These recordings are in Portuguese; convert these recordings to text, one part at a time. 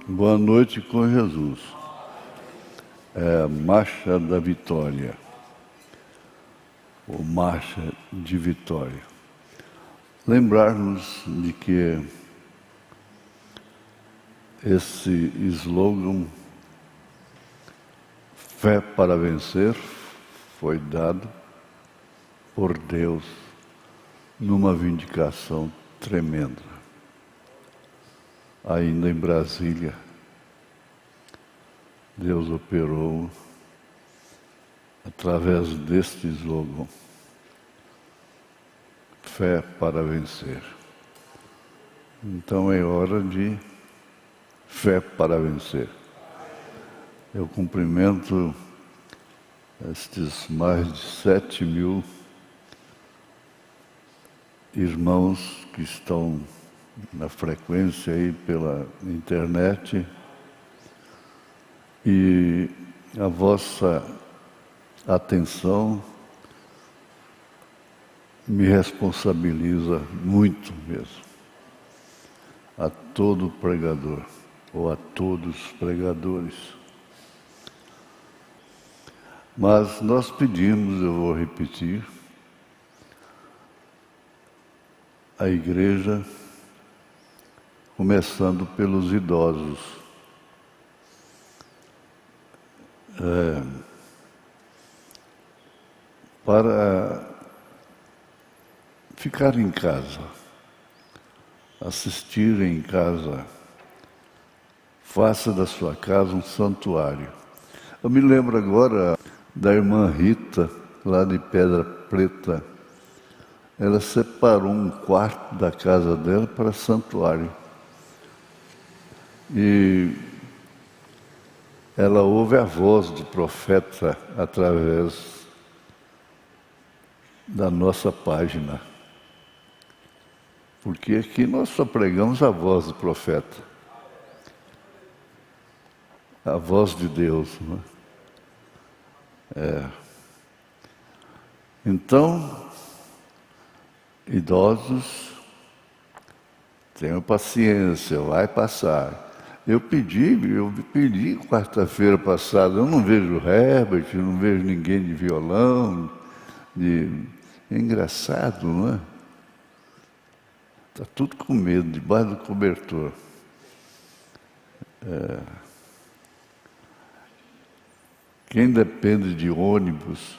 Boa noite com Jesus. É a Marcha da Vitória, ou Marcha de Vitória. Lembrar-nos de que esse slogan, Fé para Vencer, foi dado por Deus numa vindicação tremenda. Ainda em Brasília, Deus operou através deste slogan, Fé para Vencer. Então é hora de fé para vencer. Eu cumprimento estes mais de 7.000 irmãos que estão na frequência aí pela internet, e a vossa atenção me responsabiliza muito mesmo. A todo pregador, ou a todos os pregadores. Mas nós pedimos, eu vou repetir, a igreja, começando pelos idosos, para ficar em casa, assistir em casa, faça da sua casa um santuário. Eu me lembro agora da irmã Rita, lá de Pedra Preta. Ela separou um quarto da casa dela para santuário. E ela ouve a voz do profeta através da nossa página. Porque aqui nós só pregamos a voz do profeta. A voz de Deus, não é? Então, idosos, tenham paciência, vai passar. Eu pedi quarta-feira passada, eu não vejo Herbert, não vejo ninguém de violão. É engraçado, não é? Está tudo com medo, debaixo do cobertor. Quem depende de ônibus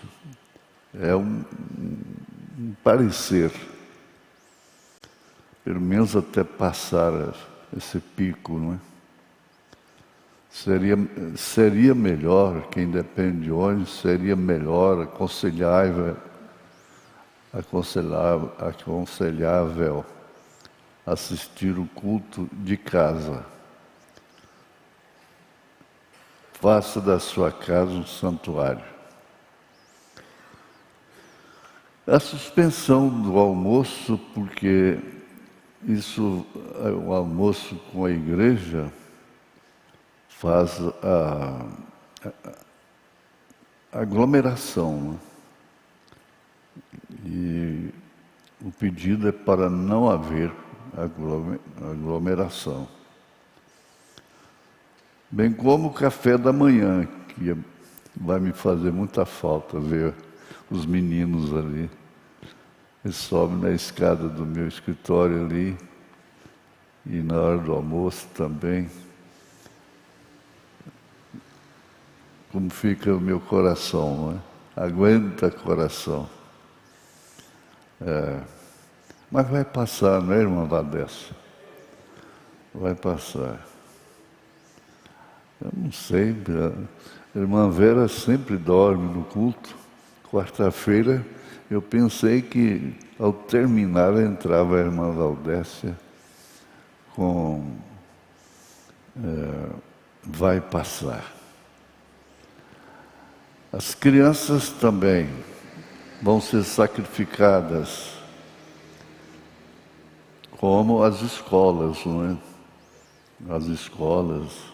é um parecer, pelo menos até passar esse pico, não é? Seria melhor, quem depende de ônibus, seria melhor, aconselhável assistir o culto de casa. Faça da sua casa um santuário. A suspensão do almoço, porque o almoço com a igreja faz a aglomeração, né? E o pedido é para não haver aglomeração. Bem como o café da manhã, que vai me fazer muita falta ver os meninos ali. Eles sobem na escada do meu escritório ali, e na hora do almoço também. Como fica o meu coração, não é? Aguenta coração. Mas vai passar, não é, irmã Vadessa? Vai passar. Eu não sei, a irmã Vera sempre dorme no culto. Quarta-feira eu pensei que ao terminar entrava a irmã Valdécia com vai passar. As crianças também vão ser sacrificadas, como as escolas, não é? As escolas,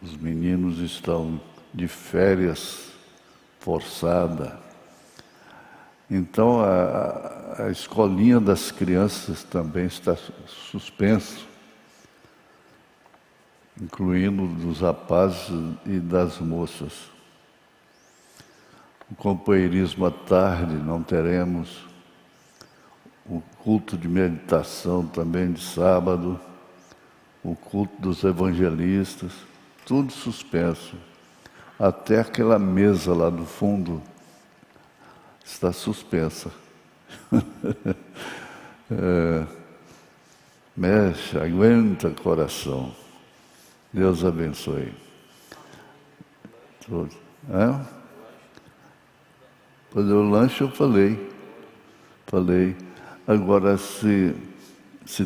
os meninos estão de férias forçada. Então a escolinha das crianças também está suspenso. incluindo dos rapazes e das moças. O companheirismo à tarde não teremos, o culto de meditação também de sábado, o culto dos evangelistas, tudo suspenso. Até aquela mesa lá do fundo está suspensa. Mexe, aguenta coração. Deus abençoe. Pois o lanche eu falei. Agora, se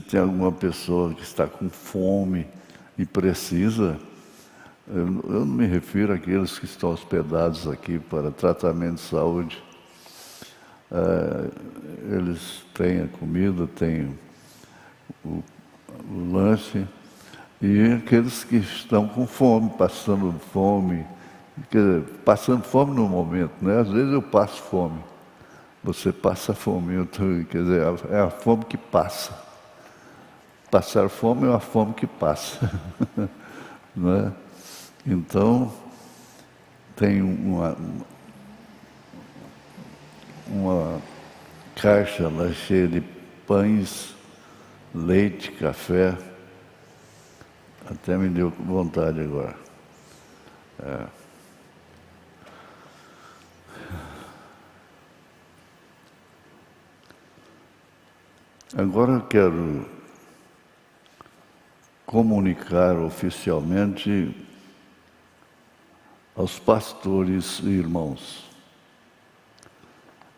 tem alguma pessoa que está com fome e precisa, eu não me refiro àqueles que estão hospedados aqui para tratamento de saúde. Eles têm a comida, têm o lanche, e aqueles que estão com fome, passando fome no momento, né? Às vezes eu passo fome, você passa fome, quer dizer, é a fome que passa. Passar fome é uma fome que passa. Né? Então, tem uma caixa lá cheia de pães, leite, café. Até me deu vontade agora. Agora eu quero comunicar oficialmente aos pastores e irmãos.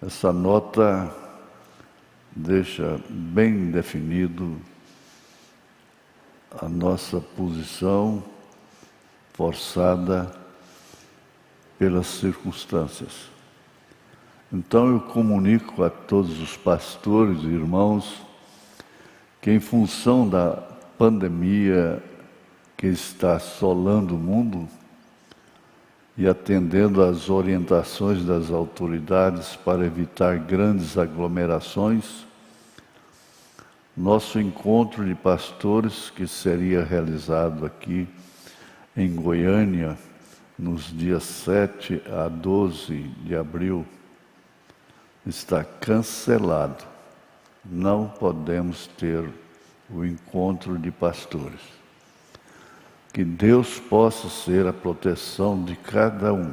Essa nota deixa bem definido a nossa posição forçada pelas circunstâncias. Então eu comunico a todos os pastores e irmãos que, em função da pandemia que está assolando o mundo e atendendo às orientações das autoridades para evitar grandes aglomerações, nosso encontro de pastores, que seria realizado aqui em Goiânia, nos dias 7 a 12 de abril, está cancelado. Não podemos ter o encontro de pastores. Que Deus possa ser a proteção de cada um.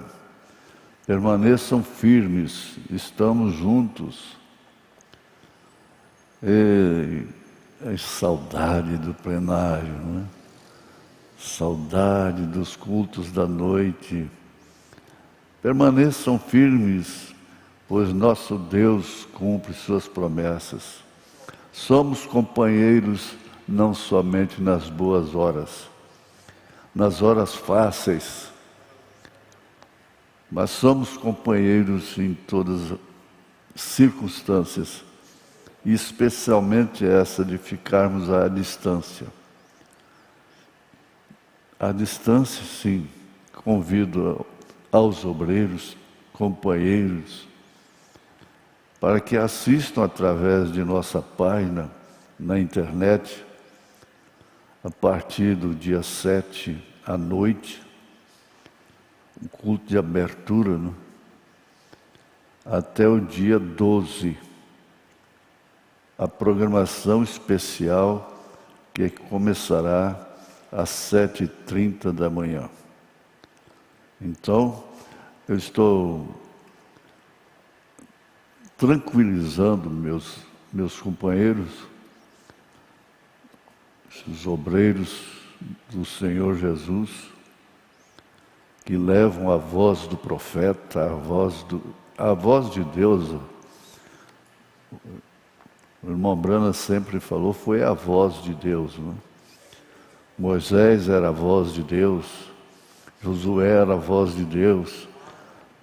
Permaneçam firmes, estamos juntos. Saudade do plenário, né? Saudade dos cultos da noite. Permaneçam firmes, pois nosso Deus cumpre suas promessas. Somos companheiros não somente nas boas horas, nas horas fáceis, mas somos companheiros em todas as circunstâncias, e especialmente essa de ficarmos à distância. À distância, sim, convido aos obreiros, companheiros, para que assistam através de nossa página na internet, a partir do dia 7 à noite, um culto de abertura, né? Até o dia 12, a programação especial que começará às 7h30 da manhã. Então, eu estou tranquilizando meus companheiros, os obreiros do Senhor Jesus, que levam a voz do profeta, a voz de Deus. O irmão Brana sempre falou, foi a voz de Deus, né? Moisés era a voz de Deus, Josué era a voz de Deus,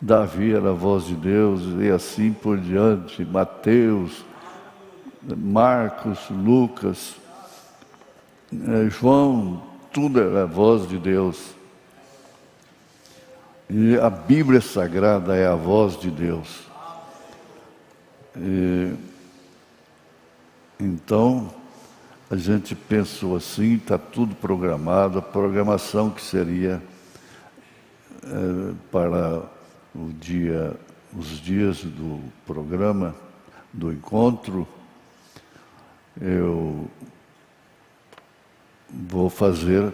Davi era a voz de Deus, e assim por diante, Mateus, Marcos, Lucas, João, tudo era a voz de Deus. E a Bíblia Sagrada é a voz de Deus. Então, a gente pensou assim, está tudo programado, a programação que seria para os dias do programa, do encontro, eu vou fazer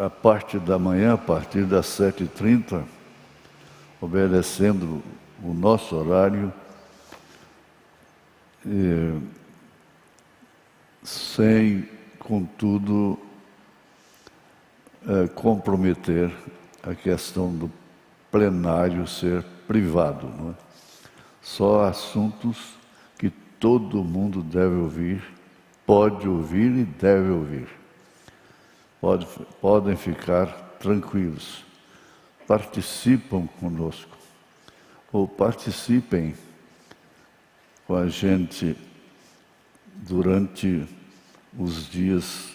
a parte da manhã, a partir das 7h30, obedecendo o nosso horário, sem, contudo, comprometer a questão do plenário ser privado, não é? Só assuntos que todo mundo deve ouvir, pode ouvir e deve ouvir. Podem ficar tranquilos. Participam conosco, ou participem com a gente durante os dias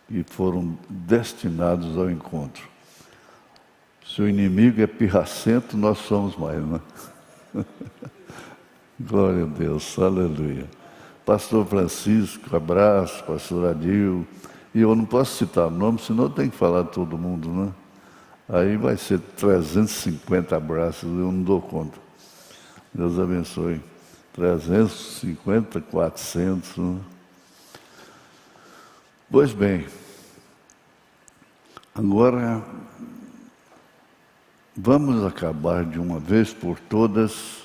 que foram destinados ao encontro. Se o inimigo é pirracento, nós somos mais, não é? Glória a Deus, aleluia. Pastor Francisco, abraço, pastor Adil. E eu não posso citar nome, senão tem que falar de todo mundo, né? Aí vai ser 350 abraços, eu não dou conta. Deus abençoe. 350, 400. Né? Pois bem, agora vamos acabar de uma vez por todas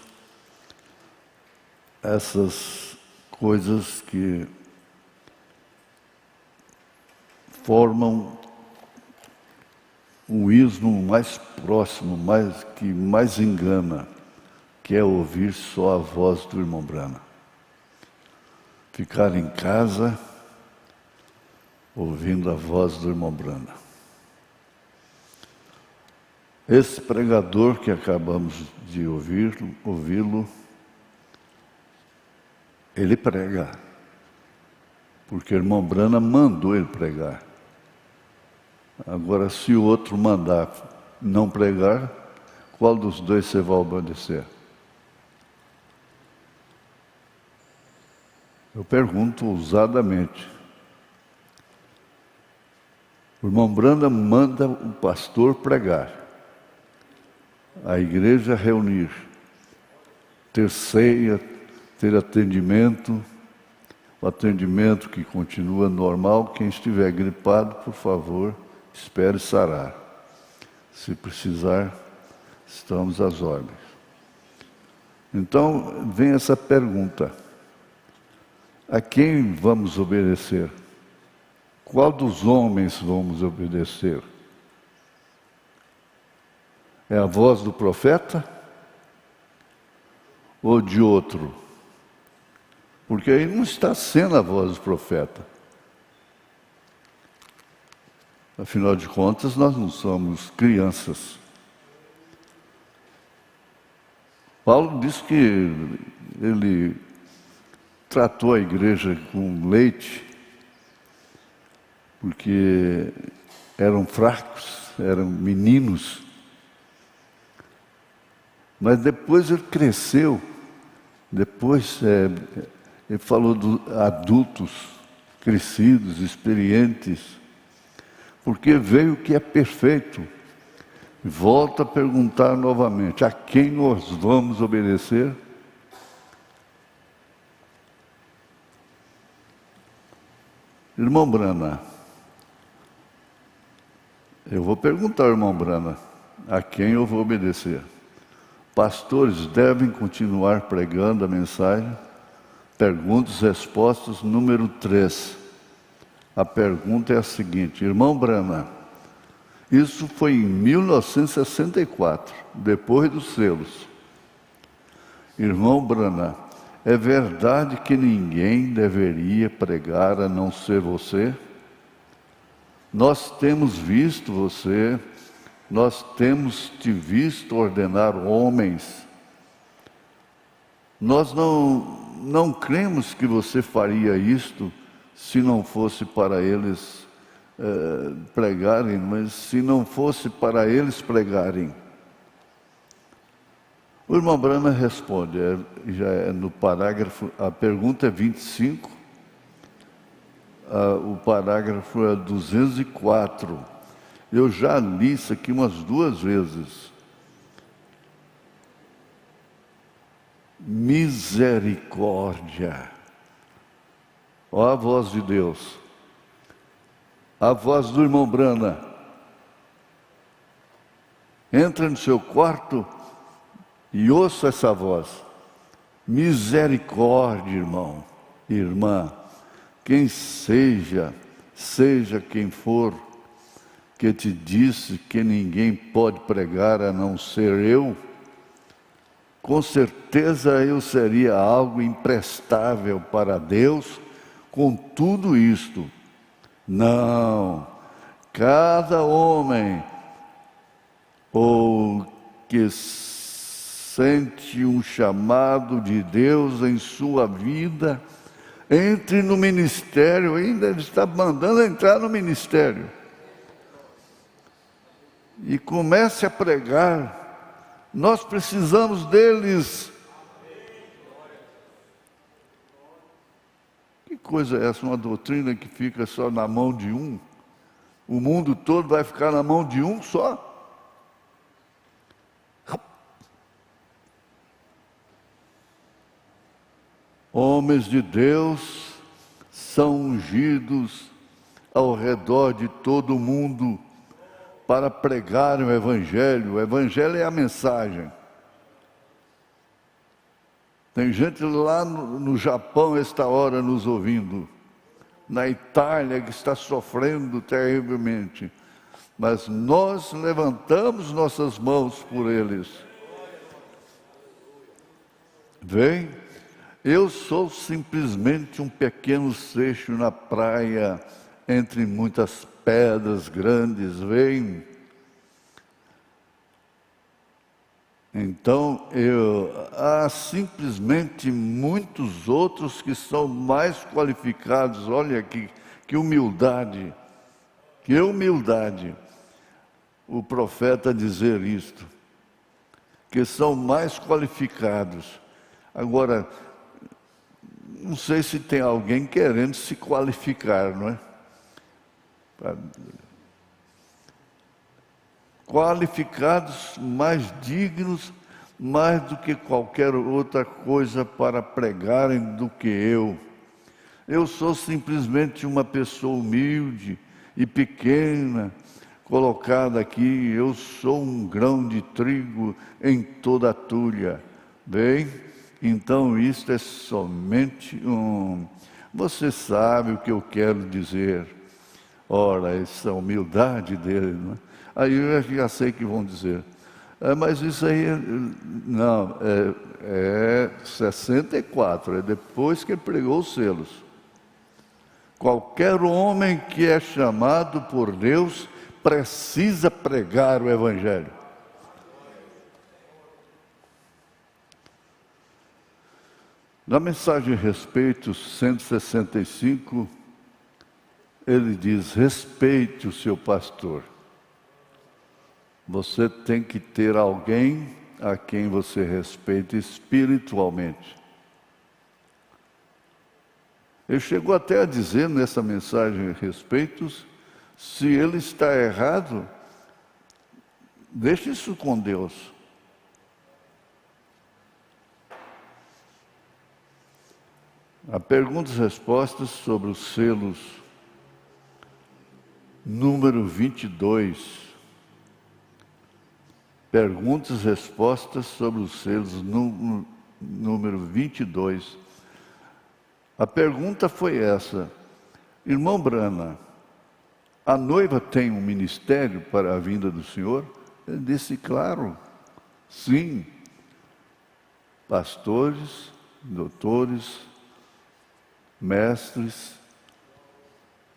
essas coisas que formam um ismo mais próximo, que mais engana, que é ouvir só a voz do irmão Brana. Ficar em casa ouvindo a voz do irmão Brana. Esse pregador que acabamos de ouvi-lo, ele prega, porque o irmão Brana mandou ele pregar. Agora, se o outro mandar não pregar, qual dos dois você vai obedecer? Eu pergunto ousadamente. O irmão Brana manda o pastor pregar, a igreja reunir, ter ceia, ter atendimento, o atendimento que continua normal. Quem estiver gripado, por favor, espere sarar. Se precisar, estamos às ordens. Então, vem essa pergunta: a quem vamos obedecer? Qual dos homens vamos obedecer? É a voz do profeta ou de outro? Porque aí não está sendo a voz do profeta. Afinal de contas, nós não somos crianças. Paulo disse que ele tratou a igreja com leite, porque eram fracos, eram meninos. Mas depois ele cresceu, depois ele falou dos adultos, crescidos, experientes, porque veio o que é perfeito. Volta a perguntar novamente: a quem nós vamos obedecer? Irmão Brana, eu vou perguntar ao irmão Brana, a quem eu vou obedecer? Pastores devem continuar pregando a mensagem? Perguntas e respostas número 3. A pergunta é a seguinte: irmão Brana, isso foi em 1964, depois dos selos. Irmão Brana, é verdade que ninguém deveria pregar a não ser você? Nós temos visto você, nós temos te visto ordenar homens. Nós não cremos que você faria isto se não fosse para eles pregarem, mas se não fosse para eles pregarem. O irmão Brana responde, já é no parágrafo, a pergunta é 25, o parágrafo é 204. Eu já li isso aqui umas 2 vezes. Misericórdia. Ó a voz de Deus. A voz do irmão Brana. Entra no seu quarto e ouça essa voz. Misericórdia, irmão, irmã. Quem seja quem for, que te disse que ninguém pode pregar a não ser eu, com certeza eu seria algo imprestável para Deus com tudo isto. Não, cada homem ou que sente um chamado de Deus em sua vida, entre no ministério, ainda ele está mandando entrar no ministério. E comece a pregar. Nós precisamos deles. Que coisa é essa? Uma doutrina que fica só na mão de um? O mundo todo vai ficar na mão de um só? Homens de Deus são ungidos ao redor de todo o mundo para pregar o Evangelho. O Evangelho é a mensagem. Tem gente lá no Japão, esta hora, nos ouvindo. Na Itália, que está sofrendo terrivelmente. Mas nós levantamos nossas mãos por eles. Vem, eu sou simplesmente um pequeno seixo na praia, entre muitas pedras grandes, vem. Então, há simplesmente muitos outros que são mais qualificados. Olha que humildade, o profeta dizer isto, que são mais qualificados. Agora, não sei se tem alguém querendo se qualificar, não é? Qualificados, mais dignos, mais do que qualquer outra coisa para pregarem do que eu. Eu sou simplesmente uma pessoa humilde e pequena, colocada aqui. Eu sou um grão de trigo em toda a tulha. Bem, então isto é somente Você sabe o que eu quero dizer. Ora, essa humildade dele, não é? Aí eu já sei que vão dizer, mas isso aí, não, é 64, é depois que ele pregou os selos. Qualquer homem que é chamado por Deus precisa pregar o Evangelho. Na mensagem Respeito 165, ele diz: respeite o seu pastor. Você tem que ter alguém a quem você respeita espiritualmente. Ele chegou até a dizer nessa mensagem Respeitos, se ele está errado, deixe isso com Deus. Há perguntas e respostas sobre os selos, número 22. Perguntas e respostas sobre os selos, número 22. A pergunta foi essa: irmão Brana, a noiva tem um ministério para a vinda do Senhor? Ele disse: claro, sim. Pastores, doutores, mestres,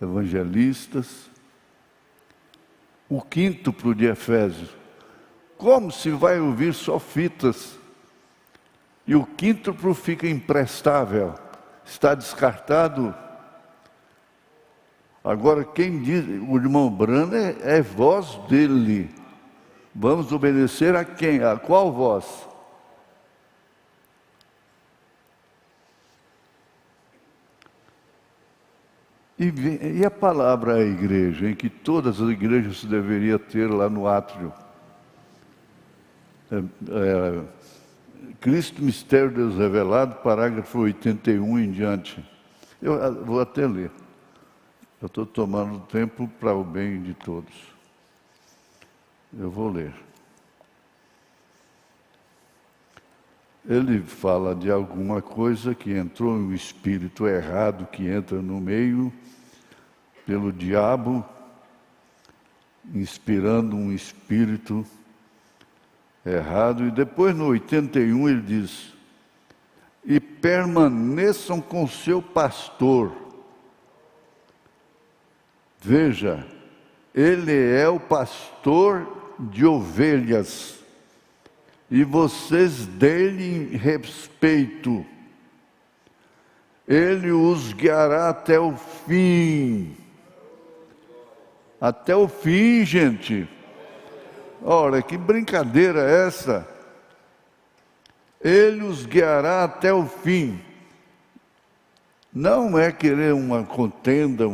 evangelistas. O quíntuplo de Efésios. Como se vai ouvir só fitas e o quíntuplo fica imprestável, está descartado? Agora, quem diz, o irmão Brana é voz dele. Vamos obedecer a quem? A qual voz? E a palavra à igreja, em que todas as igrejas deveriam ter lá no átrio. Cristo, mistério de Deus revelado, parágrafo 81 em diante. Eu vou até ler. Eu estou tomando tempo para o bem de todos. Eu vou ler. Ele fala de alguma coisa que entrou em um espírito errado, que entra no meio pelo diabo, inspirando um espírito errado. E depois no 81 ele diz: e permaneçam com seu pastor. Veja, ele é o pastor de ovelhas, e vocês dêem respeito. Ele os guiará até o fim. Até o fim, gente. Olha, que brincadeira é essa? Ele os guiará até o fim. Não é querer uma contenda,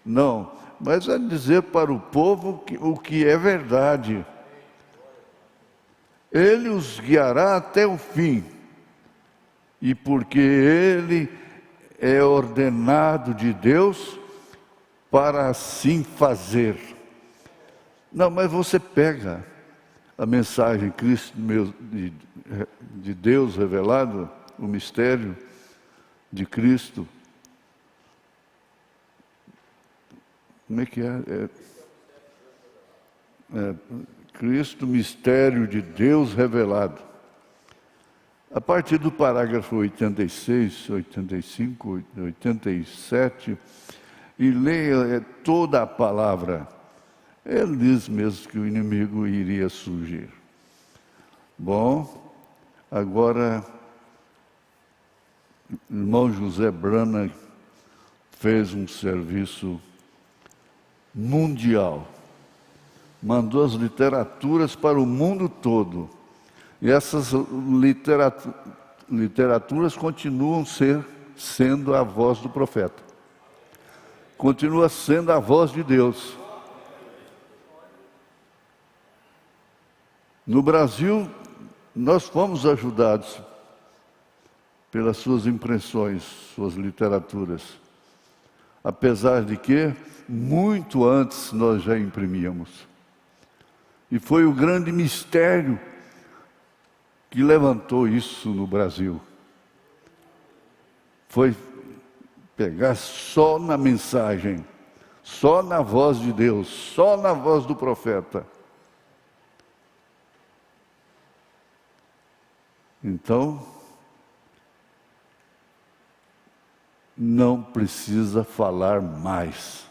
não, mas é dizer para o povo o que é verdade. Ele os guiará até o fim, e porque ele é ordenado de Deus para assim fazer. Não, mas você pega a mensagem Cristo de Deus revelado, o mistério de Cristo. Como é que é? Cristo, mistério de Deus revelado. A partir do parágrafo 86, 85, 87, e leia toda a palavra. Ele diz mesmo que o inimigo iria surgir. Bom, agora, o irmão José Brana fez um serviço mundial. Mandou as literaturas para o mundo todo. E essas literaturas continuam sendo a voz do profeta. Continua sendo a voz de Deus. No Brasil, nós fomos ajudados pelas suas impressões, suas literaturas. Apesar de que, muito antes, nós já imprimíamos. E foi o grande mistério que levantou isso no Brasil. Foi pegar só na mensagem, só na voz de Deus, só na voz do profeta. Então, não precisa falar mais.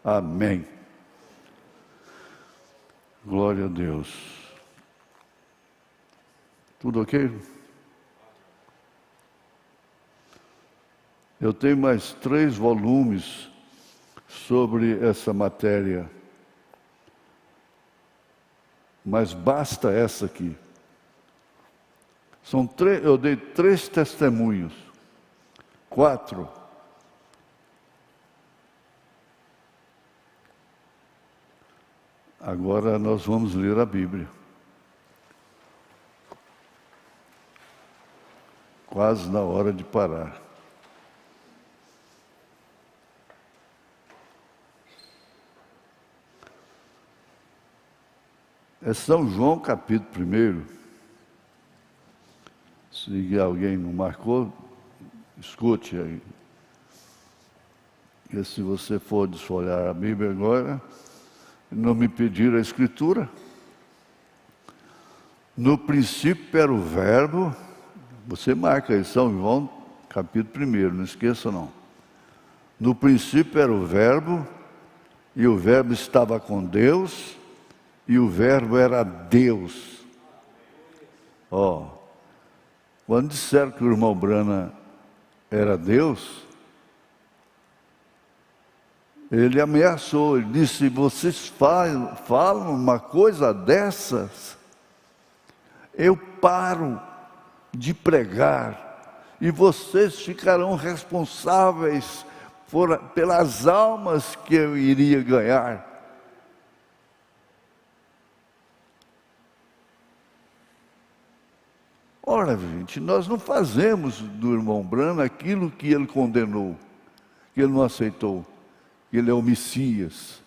Amém. Glória a Deus. Tudo ok? Eu tenho mais 3 volumes sobre essa matéria. Mas basta essa aqui. Eu dei 3 testemunhos. 4. Agora nós vamos ler a Bíblia. Quase na hora de parar. É São João, capítulo 1. Se alguém não marcou, escute aí. E se você for desfolhar a Bíblia agora, não me pedir a escritura. No princípio era o verbo, você marca aí, São João, capítulo 1, não esqueça não. No princípio era o verbo, e o verbo estava com Deus, e o verbo era Deus. Quando disseram que o irmão Brana era Deus, ele ameaçou, ele disse: vocês falam uma coisa dessas, eu paro de pregar, e vocês ficarão responsáveis pelas almas que eu iria ganhar. Ora, gente, nós não fazemos do irmão Branham aquilo que ele condenou, que ele não aceitou, que ele é o Messias.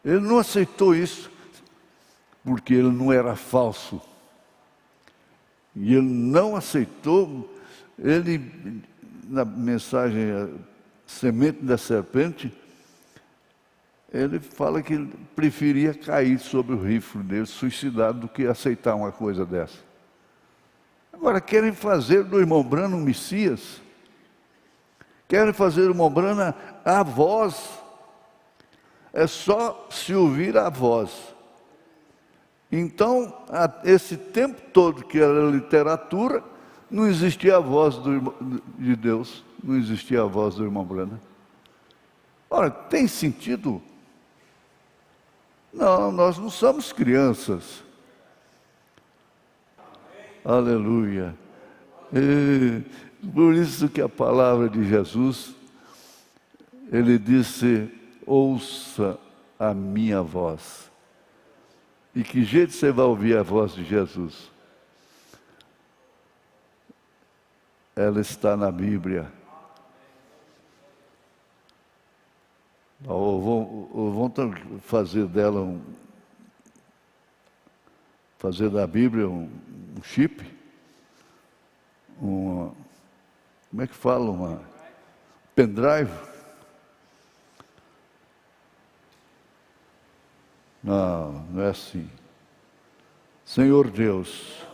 Ele não aceitou isso porque ele não era falso. E ele não aceitou, ele, na mensagem Semente da Serpente, ele fala que ele preferia cair sobre o rifle dele, suicidado, do que aceitar uma coisa dessa. Agora, querem fazer do irmão Branham um Messias, querem fazer do irmão Branham a voz, é só se ouvir a voz. Então, esse tempo todo que era literatura, não existia a voz de Deus, não existia a voz do irmão Branham. Ora, tem sentido? Não, nós não somos crianças. Aleluia. E por isso que a palavra de Jesus, ele disse: ouça a minha voz. E que jeito você vai ouvir a voz de Jesus? Ela está na Bíblia. Ou vão fazer dela fazer da Bíblia um chip, como é que fala? Uma pendrive? Não, não é assim. Senhor Deus,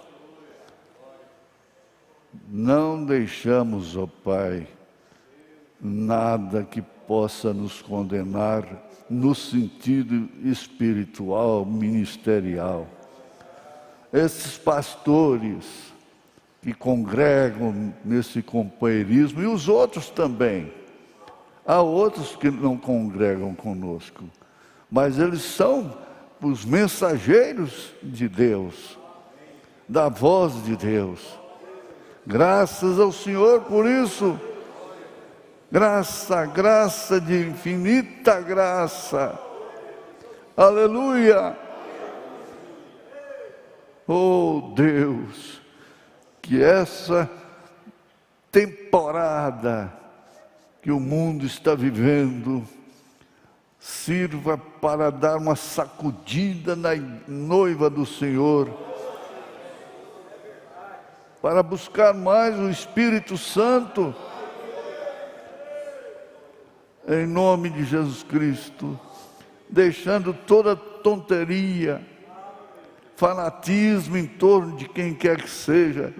não deixamos, ó Pai, nada que possa nos condenar no sentido espiritual, ministerial. Esses pastores que congregam nesse companheirismo, e os outros também. Há outros que não congregam conosco, mas eles são os mensageiros de Deus, da voz de Deus. Graças ao Senhor por isso. Graça de infinita graça. Aleluia. Oh Deus, que essa temporada que o mundo está vivendo sirva para dar uma sacudida na noiva do Senhor, para buscar mais o Espírito Santo, em nome de Jesus Cristo, deixando toda tonteria, fanatismo em torno de quem quer que seja.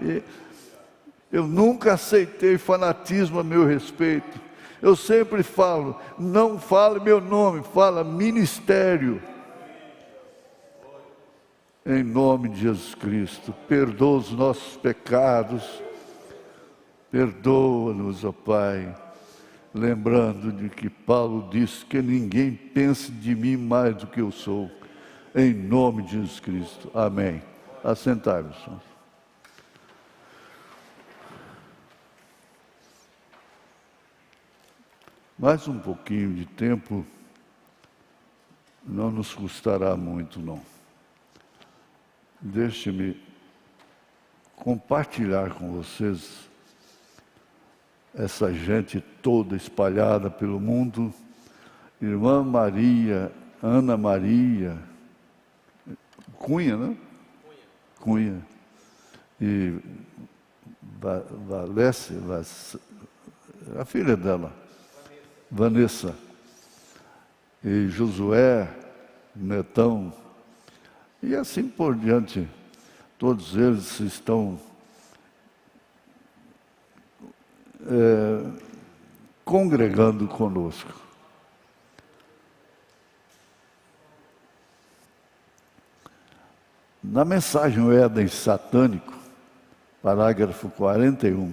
Eu nunca aceitei fanatismo a meu respeito. Eu sempre falo, não fale meu nome, fala ministério. Em nome de Jesus Cristo, perdoa os nossos pecados, perdoa-nos, ó Pai. Lembrando de que Paulo disse que ninguém pense de mim mais do que eu sou. Em nome de Jesus Cristo. Amém. Assentai-vos. Mais um pouquinho de tempo não nos custará muito, não. Deixe-me compartilhar com vocês essa gente toda espalhada pelo mundo. Irmã Maria, Ana Maria Cunha, né? Cunha. E Valece, a filha dela, Vanessa. E Josué, Netão. E assim por diante. Todos eles estão congregando conosco. Na mensagem O Éden Satânico, parágrafo 41,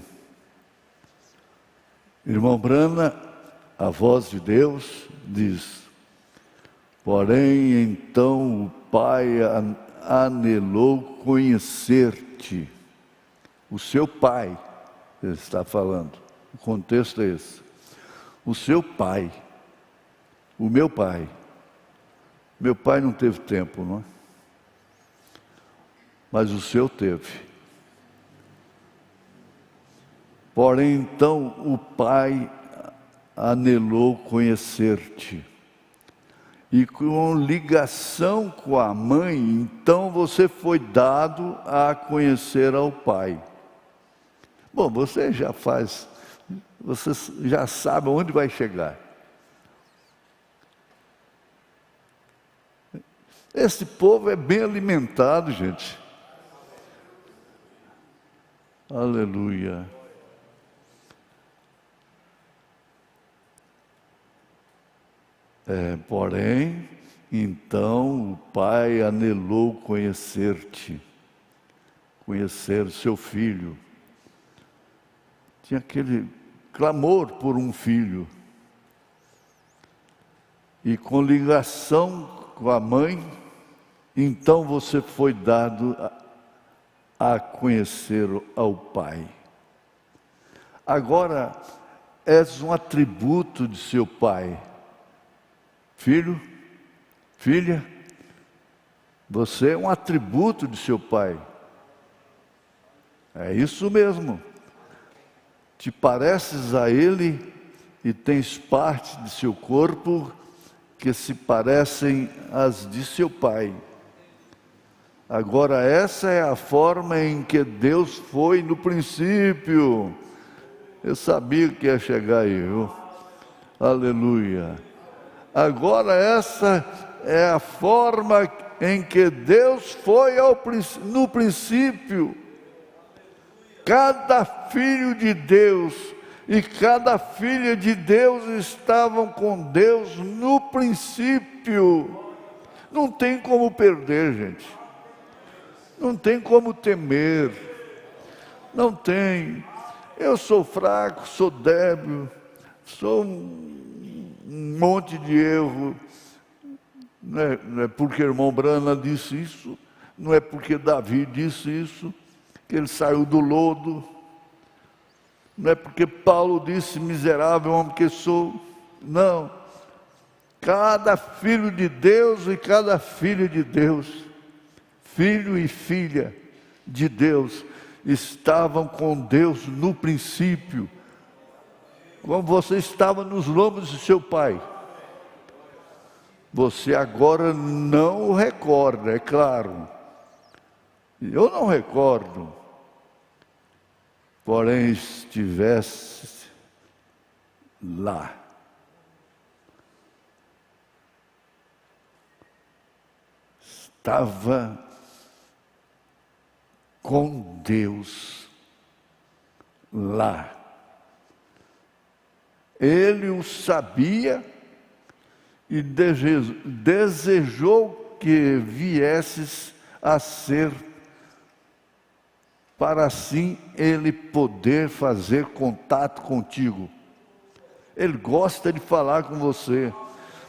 irmão Branham, a voz de Deus, diz: porém, então o Pai anelou conhecer-te, o seu Pai, ele está falando. O contexto é esse. O seu pai, o meu pai não teve tempo, não é? Mas o seu teve. Porém, então, o pai anelou conhecer-te. E com ligação com a mãe, então você foi dado a conhecer ao pai. Bom, você já sabe onde vai chegar. Esse povo é bem alimentado, gente. Aleluia. Porém, então o pai anelou conhecer-te, conhecer seu filho. Tinha aquele clamor por um filho. E com ligação com a mãe, então você foi dado a conhecer ao pai. Agora, és um atributo de seu pai. Filho, filha, você é um atributo de seu pai. É isso mesmo. Te pareces a ele e tens parte de seu corpo que se parecem às de seu pai. Agora, essa é a forma em que Deus foi no princípio. Eu sabia que ia chegar aí, viu? Aleluia. Agora, essa é a forma em que Deus foi no princípio. Cada filho de Deus e cada filha de Deus estavam com Deus no princípio. Não tem como perder, gente. Não tem como temer. Não tem. Eu sou fraco, sou débil, sou um monte de erro. Não é porque o irmão Brana disse isso, não é porque Davi disse isso, que ele saiu do lodo, não é porque Paulo disse, miserável homem que sou, não. Cada filho de Deus e cada filha de Deus, filho e filha de Deus, estavam com Deus no princípio, como você estava nos lombos de seu pai. Você agora não o recorda, é claro. Eu não recordo. Porém, estivesse lá. Estava com Deus lá. Ele o sabia e desejou que viesses a ser, para assim ele poder fazer contato contigo. Ele gosta de falar com você.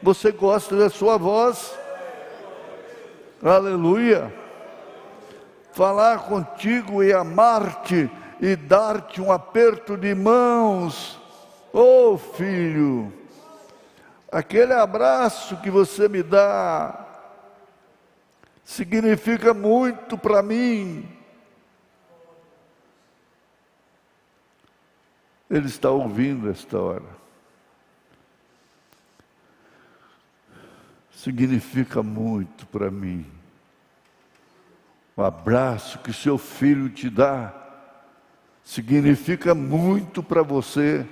Você gosta da sua voz? Aleluia! Falar contigo e amar-te e dar-te um aperto de mãos. Oh, filho, aquele abraço que você me dá significa muito para mim. Ele está ouvindo esta hora. Significa muito para mim. O abraço que seu filho te dá significa muito para você.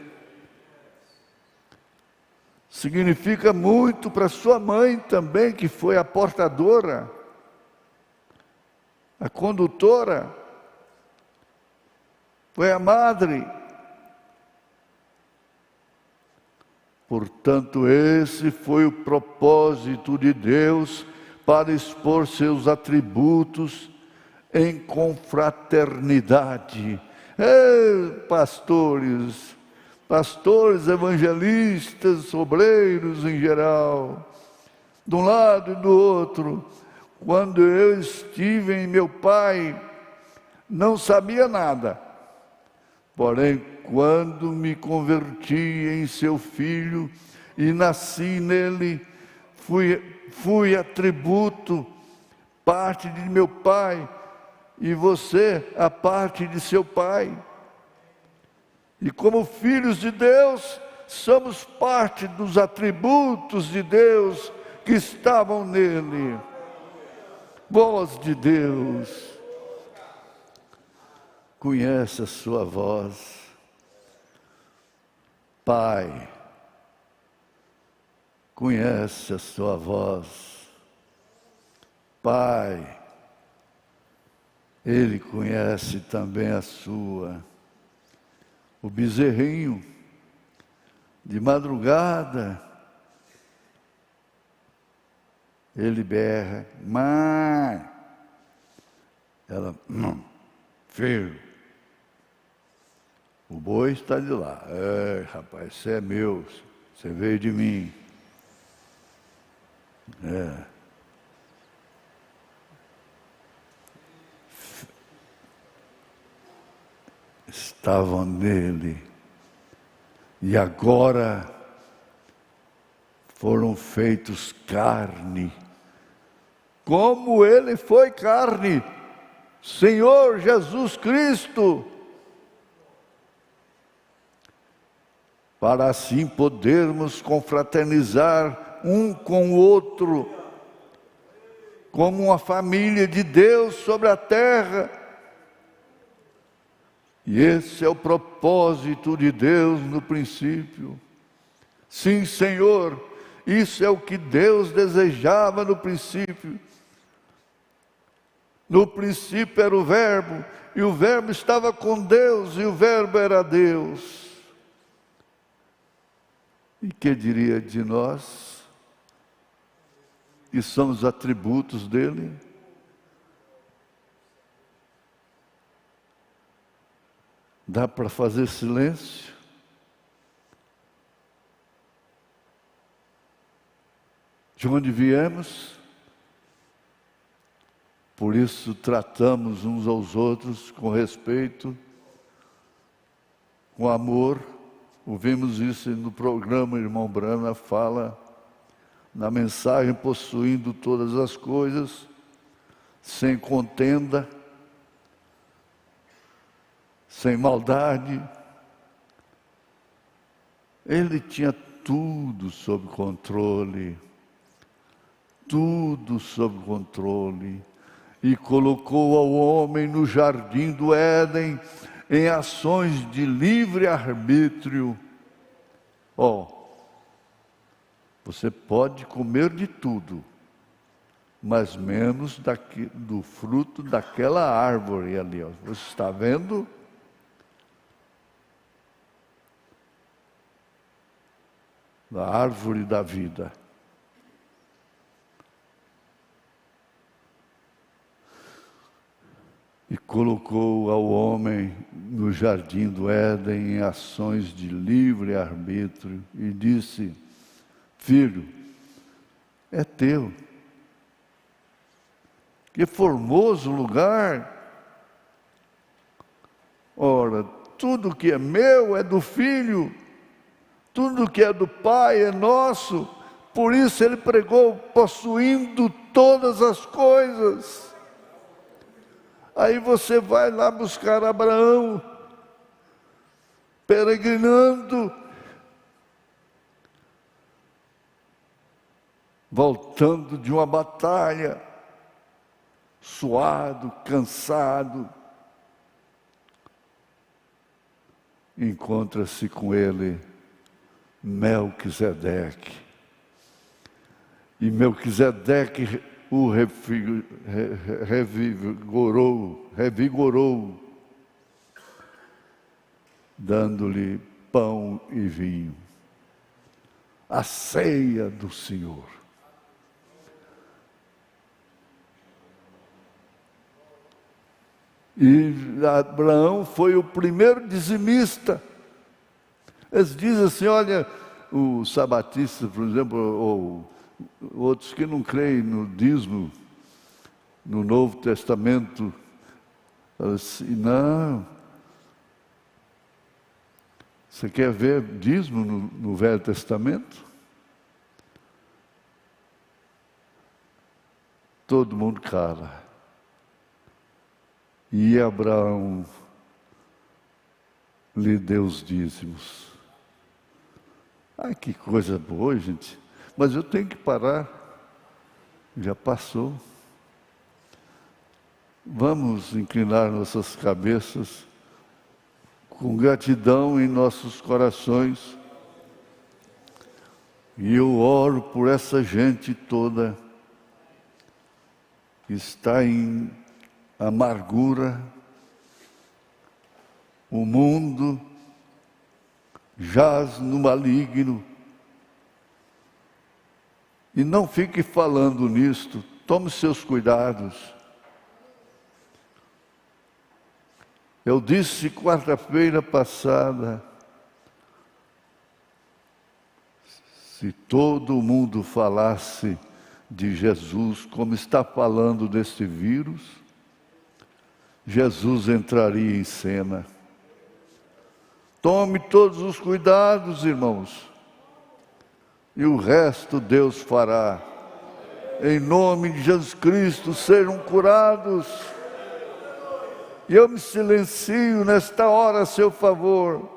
Significa muito para sua mãe também, que foi a portadora, a condutora, foi a madre. Portanto, esse foi o propósito de Deus para expor seus atributos em confraternidade. Pastores, evangelistas, obreiros em geral, de um lado e do outro. Quando eu estive em meu pai, não sabia nada. Porém, quando me converti em seu filho e nasci nele, fui atributo, parte de meu pai, e você a parte de seu pai. E como filhos de Deus, somos parte dos atributos de Deus que estavam nele. Voz de Deus. Conhece a sua voz. Pai, conhece a sua voz. Pai, Ele conhece também a sua. O bezerrinho, de madrugada, ele berra, mãe. Ela, filho. O boi está de lá. Rapaz, você é meu, você veio de mim. Estavam nele. E agora foram feitos carne. Como ele foi carne, Senhor Jesus Cristo. Para assim podermos confraternizar um com o outro, como uma família de Deus sobre a terra. E esse é o propósito de Deus no princípio. Sim, Senhor, isso é o que Deus desejava no princípio. No princípio era o Verbo, e o Verbo estava com Deus, e o Verbo era Deus. E que diria de nós, que somos atributos dele? Dá para fazer silêncio? De onde viemos? Por isso tratamos uns aos outros com respeito, com amor. Ouvimos isso no programa, irmão Brana fala na mensagem, possuindo todas as coisas, sem contenda, sem maldade. Ele tinha tudo sob controle, tudo sob controle, e colocou ao homem no jardim do Éden, em ações de livre arbítrio. Você pode comer de tudo, mas menos do fruto daquela árvore ali. Você está vendo? Da árvore da vida. E colocou ao homem no jardim do Éden em ações de livre arbítrio e disse: filho, é teu. Que formoso lugar! Ora, tudo que é meu é do filho, tudo que é do pai é nosso. Por isso ele pregou, possuindo todas as coisas. Aí você vai lá buscar Abraão, peregrinando, voltando de uma batalha, suado, cansado, encontra-se com ele Melquisedeque. E Melquisedeque o revigorou, dando-lhe pão e vinho, a ceia do Senhor. E Abraão foi o primeiro dizimista. Eles dizem assim, olha, os sabatistas, por exemplo, ou outros que não creem no dízimo, no Novo Testamento, assim, não, Você quer ver dízimo no Velho Testamento? Todo mundo cala. E Abraão lhe deu os dízimos. Ai, que coisa boa, gente. Mas eu tenho que parar. Já passou. Vamos inclinar nossas cabeças com gratidão em nossos corações. E eu oro por essa gente toda que está em amargura. O mundo jaz no maligno. E não fique falando nisto, tome seus cuidados. Eu disse quarta-feira passada, se todo mundo falasse de Jesus como está falando deste vírus, Jesus entraria em cena. Tome todos os cuidados, irmãos, e o resto Deus fará. Em nome de Jesus Cristo, sejam curados. E eu me silencio nesta hora a seu favor.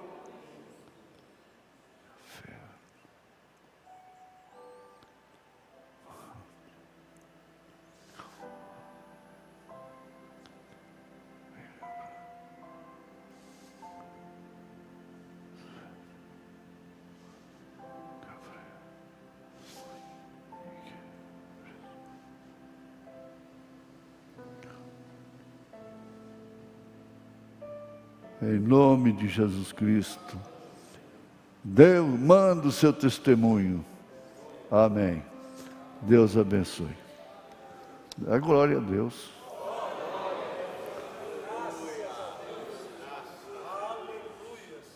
Em nome de Jesus Cristo, Deus manda o seu testemunho. Amém. Deus abençoe. A glória a Deus.